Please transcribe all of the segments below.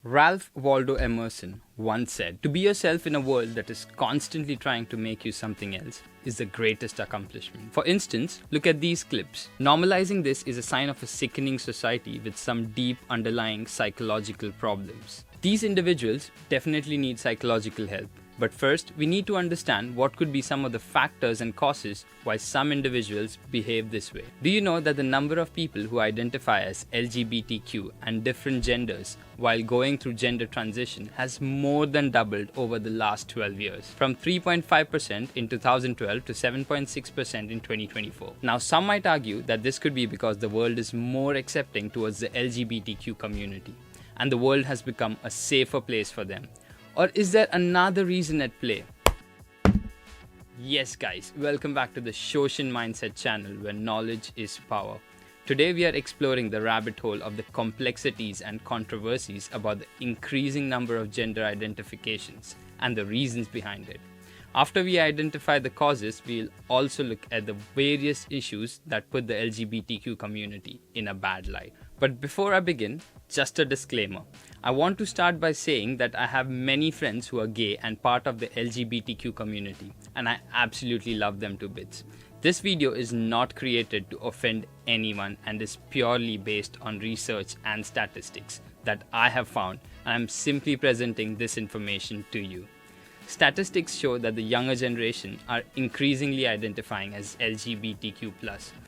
Ralph Waldo Emerson once said, "To be yourself in a world that is constantly trying to make you something else is the greatest accomplishment." For instance, look at these clips. Normalizing this is a sign of a sickening society with some deep underlying psychological problems. These individuals definitely need psychological help. But first, we need to understand what could be some of the factors and causes why some individuals behave this way. Do you know that the number of people who identify as LGBTQ and different genders while going through gender transition has more than doubled over the last 12 years, from 3.5% in 2012 to 7.6% in 2024. Now, some might argue that this could be because the world is more accepting towards the LGBTQ community, and the world has become a safer place for them. Or is there another reason at play? Yes guys, welcome back to the Shoshin Mindset channel where knowledge is power. Today we are exploring the rabbit hole of the complexities and controversies about the increasing number of gender identifications and the reasons behind it. After we identify the causes, we'll also look at the various issues that put the LGBTQ community in a bad light. But before I begin, just a disclaimer. I want to start by saying that I have many friends who are gay and part of the LGBTQ community, and I absolutely love them to bits. This video is not created to offend anyone and is purely based on research and statistics that I have found, and I'm simply presenting this information to you. Statistics show that the younger generation are increasingly identifying as LGBTQ+.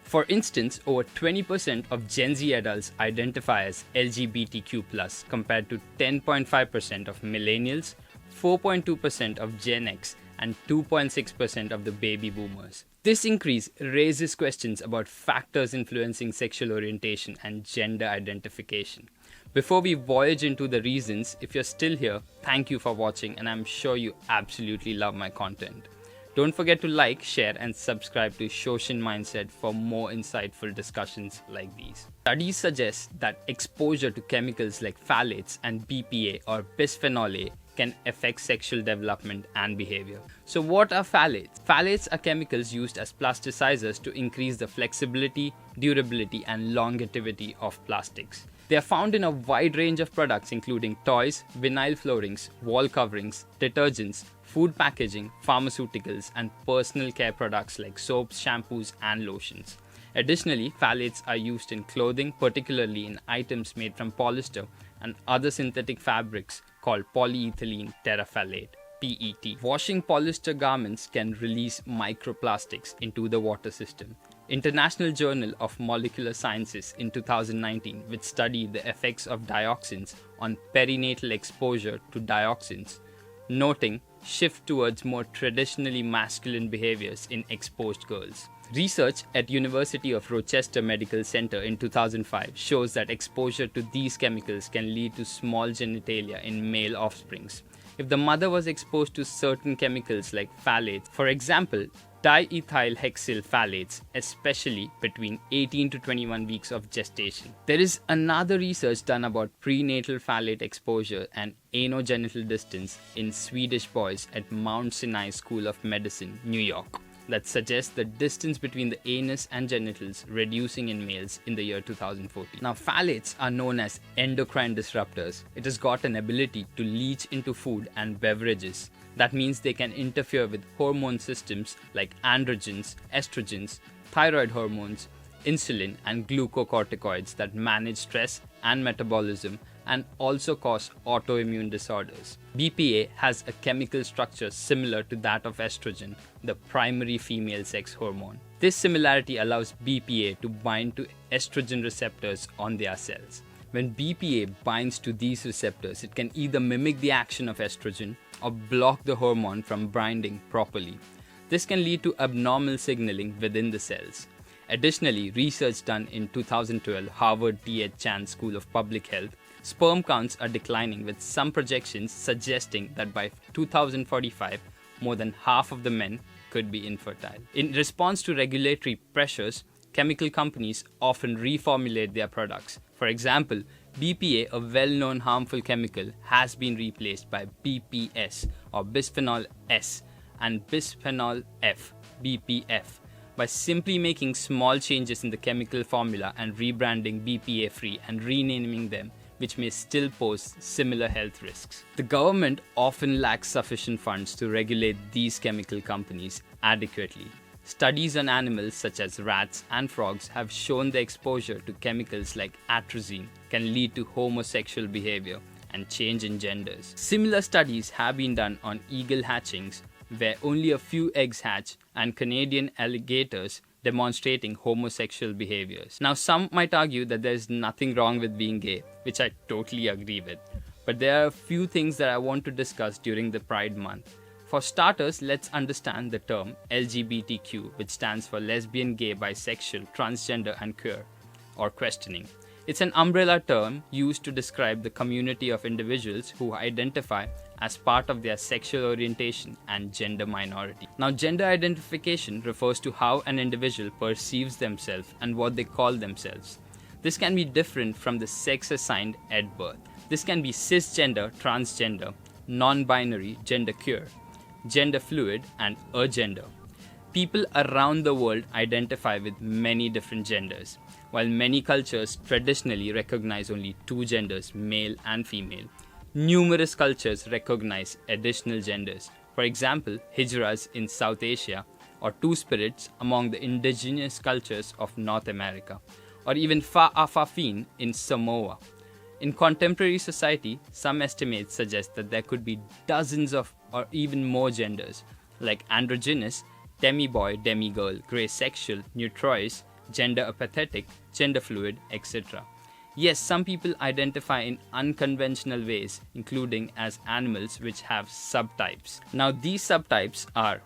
For instance, over 20% of Gen Z adults identify as LGBTQ+, compared to 10.5% of millennials, 4.2% of Gen X, and 2.6% of the baby boomers. This increase raises questions about factors influencing sexual orientation and gender identification. Before we voyage into the reasons, if you're still here, thank you for watching, and I'm sure you absolutely love my content. Don't forget to like, share, and subscribe to Shoshin Mindset for more insightful discussions like these. Studies suggest that exposure to chemicals like phthalates and BPA or bisphenol A can affect sexual development and behavior. So what are phthalates? Phthalates are chemicals used as plasticizers to increase the flexibility, durability, and longevity of plastics. They are found in a wide range of products including toys, vinyl floorings, wall coverings, detergents, food packaging, pharmaceuticals, and personal care products like soaps, shampoos, and lotions. Additionally, phthalates are used in clothing, particularly in items made from polyester and other synthetic fabrics called polyethylene terephthalate. PET. Washing polyester garments can release microplastics into the water system. International Journal of Molecular Sciences in 2019, which studied the effects of dioxins on perinatal exposure to dioxins, noting shift towards more traditionally masculine behaviors in exposed girls. Research at University of Rochester Medical Center in 2005 shows that exposure to these chemicals can lead to small genitalia in male offsprings. If the mother was exposed to certain chemicals like phthalates, for example, diethylhexyl phthalates, especially between 18 to 21 weeks of gestation. There is another research done about prenatal phthalate exposure and anogenital distance in Swedish boys at Mount Sinai School of Medicine, New York, that suggests the distance between the anus and genitals reducing in males in the year 2014. Now, phthalates are known as endocrine disruptors. It has got an ability to leach into food and beverages. That means they can interfere with hormone systems like androgens, estrogens, thyroid hormones, insulin, and glucocorticoids that manage stress and metabolism and also cause autoimmune disorders. BPA has a chemical structure similar to that of estrogen, the primary female sex hormone. This similarity allows BPA to bind to estrogen receptors on their cells. When BPA binds to these receptors, it can either mimic the action of estrogen or block the hormone from binding properly. This can lead to abnormal signaling within the cells. Additionally, research done in 2012 Harvard T.H. Chan School of Public Health, sperm counts are declining, with some projections suggesting that by 2045, more than half of the men could be infertile. In response to regulatory pressures, chemical companies often reformulate their products. For example, BPA, a well-known harmful chemical, has been replaced by BPS or bisphenol S and bisphenol F, BPF. By simply making small changes in the chemical formula and rebranding BPA-free and renaming them, which may still pose similar health risks. The government often lacks sufficient funds to regulate these chemical companies adequately. Studies on animals such as rats and frogs have shown the exposure to chemicals like atrazine can lead to homosexual behavior and change in genders. Similar studies have been done on eagle hatchings, where only a few eggs hatch, and Canadian alligators demonstrating homosexual behaviors. Now, some might argue that there is nothing wrong with being gay, which I totally agree with. But there are a few things that I want to discuss during the Pride Month. For starters, let's understand the term LGBTQ, which stands for lesbian, gay, bisexual, transgender, and queer, or questioning. It's an umbrella term used to describe the community of individuals who identify as part of their sexual orientation and gender minority. Now, gender identification refers to how an individual perceives themselves and what they call themselves. This can be different from the sex assigned at birth. This can be cisgender, transgender, non-binary, genderqueer, gender fluid, and agender. People around the world identify with many different genders. While many cultures traditionally recognize only two genders, male and female, numerous cultures recognize additional genders. For example, hijras in South Asia, or two-spirits among the indigenous cultures of North America, or even fa'afafin in Samoa. In contemporary society, some estimates suggest that there could be dozens of or even more genders, like androgynous, demi-boy, demi-girl, grey sexual, neutrois, gender apathetic, gender fluid, etc. Yes, some people identify in unconventional ways, including as animals which have subtypes. Now, these subtypes are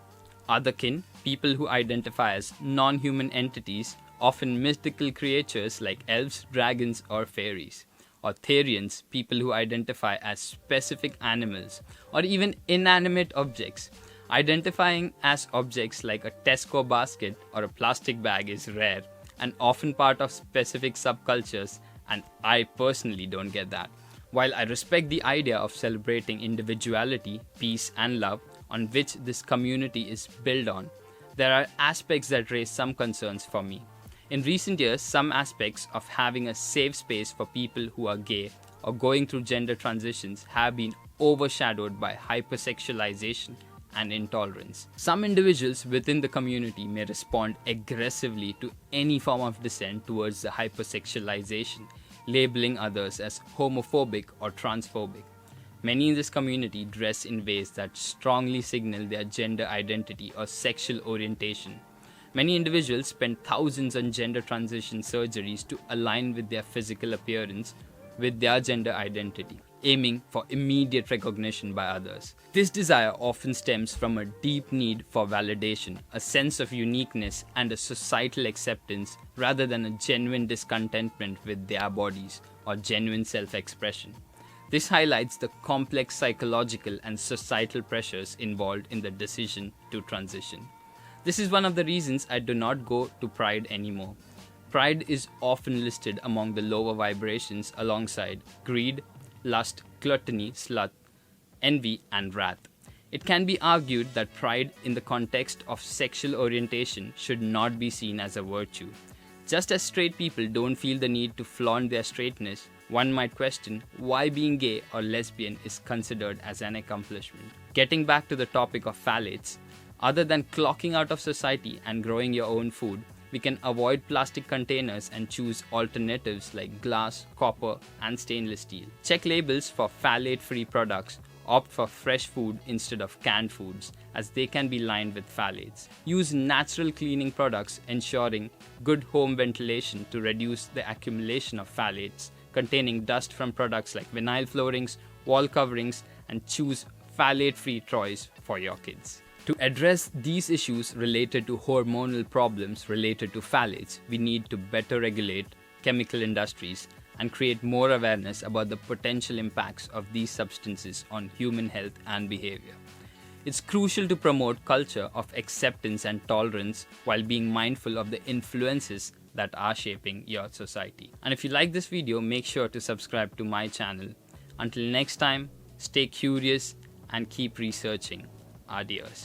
otherkin, people who identify as non-human entities, often mythical creatures like elves, dragons, or fairies. Or therians, people who identify as specific animals, or even inanimate objects. Identifying as objects like a Tesco basket or a plastic bag is rare and often part of specific subcultures, and I personally don't get that. While I respect the idea of celebrating individuality, peace, and love on which this community is built on, there are aspects that raise some concerns for me. In recent years, some aspects of having a safe space for people who are gay or going through gender transitions have been overshadowed by hypersexualization and intolerance. Some individuals within the community may respond aggressively to any form of dissent towards the hypersexualization, labeling others as homophobic or transphobic. Many in this community dress in ways that strongly signal their gender identity or sexual orientation. Many individuals spend thousands on gender transition surgeries to align with their physical appearance with their gender identity, aiming for immediate recognition by others. This desire often stems from a deep need for validation, a sense of uniqueness, and a societal acceptance rather than a genuine discontentment with their bodies or genuine self-expression. This highlights the complex psychological and societal pressures involved in the decision to transition. This is one of the reasons I do not go to Pride anymore. Pride is often listed among the lower vibrations alongside greed, lust, gluttony, sloth, envy, and wrath. It can be argued that pride in the context of sexual orientation should not be seen as a virtue. Just as straight people don't feel the need to flaunt their straightness, one might question why being gay or lesbian is considered as an accomplishment. Getting back to the topic of phthalates, other than clocking out of society and growing your own food, we can avoid plastic containers and choose alternatives like glass, copper, and stainless steel. Check labels for phthalate-free products. Opt for fresh food instead of canned foods, as they can be lined with phthalates. Use natural cleaning products, ensuring good home ventilation to reduce the accumulation of phthalates, containing dust from products like vinyl floorings, wall coverings, and choose phthalate-free toys for your kids. To address these issues related to hormonal problems related to phthalates, we need to better regulate chemical industries and create more awareness about the potential impacts of these substances on human health and behavior. It's crucial to promote culture of acceptance and tolerance while being mindful of the influences that are shaping your society. And if you like this video, make sure to subscribe to my channel. Until next time, stay curious and keep researching. Adios.